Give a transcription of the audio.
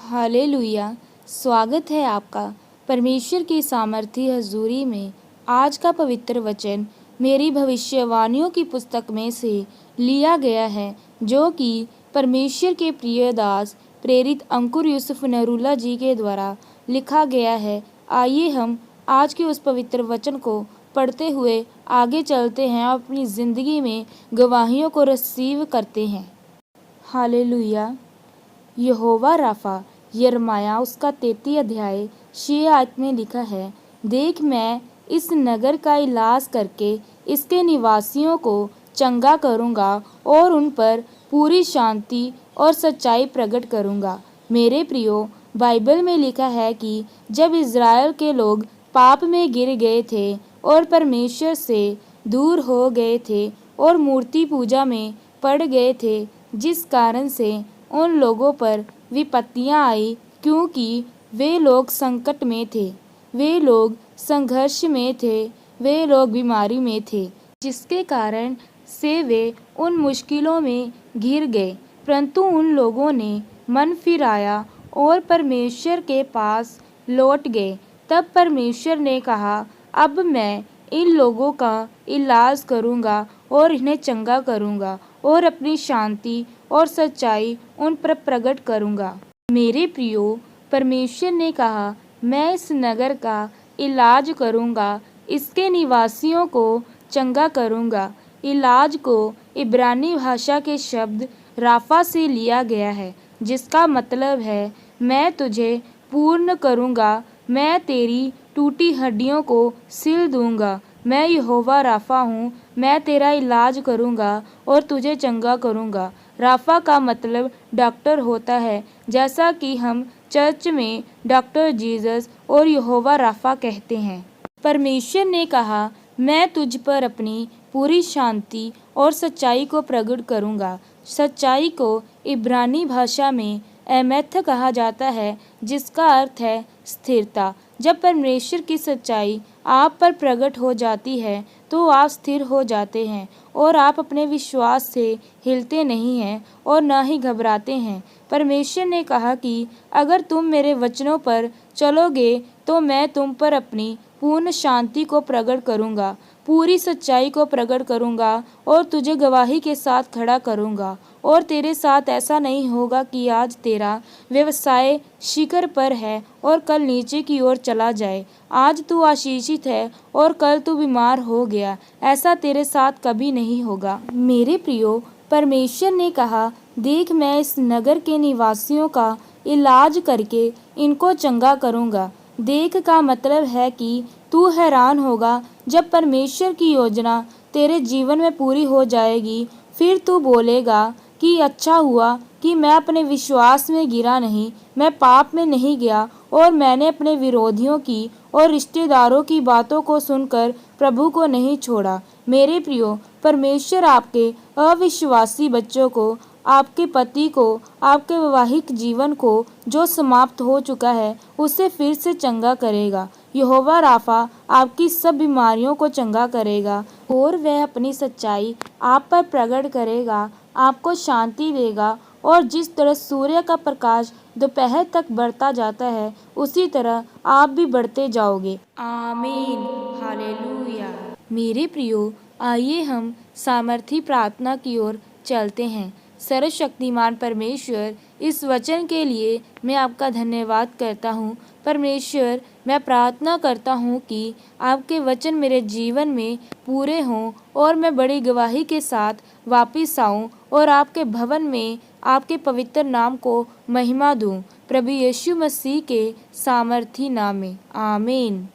Hallelujah. स्वागत है आपका परमेश्वर की सामर्थी हजूरी में। आज का पवित्र वचन मेरी भविष्यवाणियों की पुस्तक में से लिया गया है, जो कि परमेश्वर के प्रिय दास प्रेरित अंकुर यूसुफ नरूला जी के द्वारा लिखा गया है। आइए हम आज के उस पवित्र वचन को पढ़ते हुए आगे चलते हैं और अपनी ज़िंदगी में गवाहियों को रिसीव करते हैं। हालेलुया। यहोवा राफा, यिर्मयाह उसका 33 अध्याय 6 आयत में लिखा है, देख मैं इस नगर का इलाज करके इसके निवासियों को चंगा करूँगा और उन पर पूरी शांति और सच्चाई प्रकट करूँगा। मेरे प्रियो, बाइबल में लिखा है कि जब इज़राइल के लोग पाप में गिर गए थे और परमेश्वर से दूर हो गए थे और मूर्ति पूजा में पड़ गए थे, जिस कारण से उन लोगों पर विपत्तियां आई, क्योंकि वे लोग संकट में थे, वे लोग संघर्ष में थे, वे लोग बीमारी में थे, जिसके कारण से वे उन मुश्किलों में घिर गए। परंतु उन लोगों ने मन फिराया और परमेश्वर के पास लौट गए। तब परमेश्वर ने कहा, अब मैं इन लोगों का इलाज करूँगा और इन्हें चंगा करूँगा और अपनी शांति और सच्चाई उन पर प्रकट करूँगा। मेरे प्रियो, परमेश्वर ने कहा, मैं इस नगर का इलाज करूँगा, इसके निवासियों को चंगा करूँगा। इलाज को इब्रानी भाषा के शब्द राफा से लिया गया है, जिसका मतलब है मैं तुझे पूर्ण करूँगा, मैं तेरी टूटी हड्डियों को सिल दूँगा। मैं यहोवा राफा हूँ, मैं तेरा इलाज करूँगा और तुझे चंगा करूँगा। राफा का मतलब डॉक्टर होता है, जैसा कि हम चर्च में डॉक्टर जीसस और यहोवा राफा कहते हैं। परमेश्वर ने कहा, मैं तुझ पर अपनी पूरी शांति और सच्चाई को प्रकट करूँगा। सच्चाई को इब्रानी भाषा में एमेथ कहा जाता है, जिसका अर्थ है स्थिरता। जब परमेश्वर की सच्चाई आप पर प्रकट हो जाती है तो आप स्थिर हो जाते हैं और आप अपने विश्वास से हिलते नहीं हैं और न ही घबराते हैं। परमेश्वर ने कहा कि अगर तुम मेरे वचनों पर चलोगे तो मैं तुम पर अपनी पूर्ण शांति को प्रकट करूँगा, पूरी सच्चाई को प्रकट करूँगा और तुझे गवाही के साथ खड़ा करूँगा। और तेरे साथ ऐसा नहीं होगा कि आज तेरा व्यवसाय शिखर पर है और कल नीचे की ओर चला जाए। आज तू आशीषित है और कल तू बीमार हो गया। ऐसा तेरे साथ कभी नहीं होगा। मेरे प्रियो, परमेश्वर ने कहा, देख मैं इस नगर के निवासियों का इलाज करके इनको चंगा करूँगा। देख का मतलब है कि तू हैरान होगा जब परमेश्वर की योजना तेरे जीवन में पूरी हो जाएगी। फिर तू बोलेगा कि अच्छा हुआ कि मैं अपने विश्वास में गिरा नहीं, मैं पाप में नहीं गया और मैंने अपने विरोधियों की और रिश्तेदारों की बातों को सुनकर प्रभु को नहीं छोड़ा। मेरे प्रियो, परमेश्वर आपके अविश्वासी बच्चों को, आपके पति को, आपके वैवाहिक जीवन को जो समाप्त हो चुका है, उसे फिर से चंगा करेगा। यहोवा राफा आपकी सब बीमारियों को चंगा करेगा और वह अपनी सच्चाई आप पर प्रकट करेगा, आपको शांति देगा। और जिस तरह सूर्य का प्रकाश दोपहर तक बढ़ता जाता है, उसी तरह आप भी बढ़ते जाओगे। आमीन। हालेलुया। मेरे प्रियो, आइए हम सामर्थी प्रार्थना की ओर चलते हैं। सर्वशक्तिमान परमेश्वर, इस वचन के लिए मैं आपका धन्यवाद करता हूँ। परमेश्वर, मैं प्रार्थना करता हूँ कि आपके वचन मेरे जीवन में पूरे हों और मैं बड़ी गवाही के साथ वापस आऊँ और आपके भवन में आपके पवित्र नाम को महिमा दूँ। प्रभु यीशु मसीह के सामर्थी नाम में, आमीन।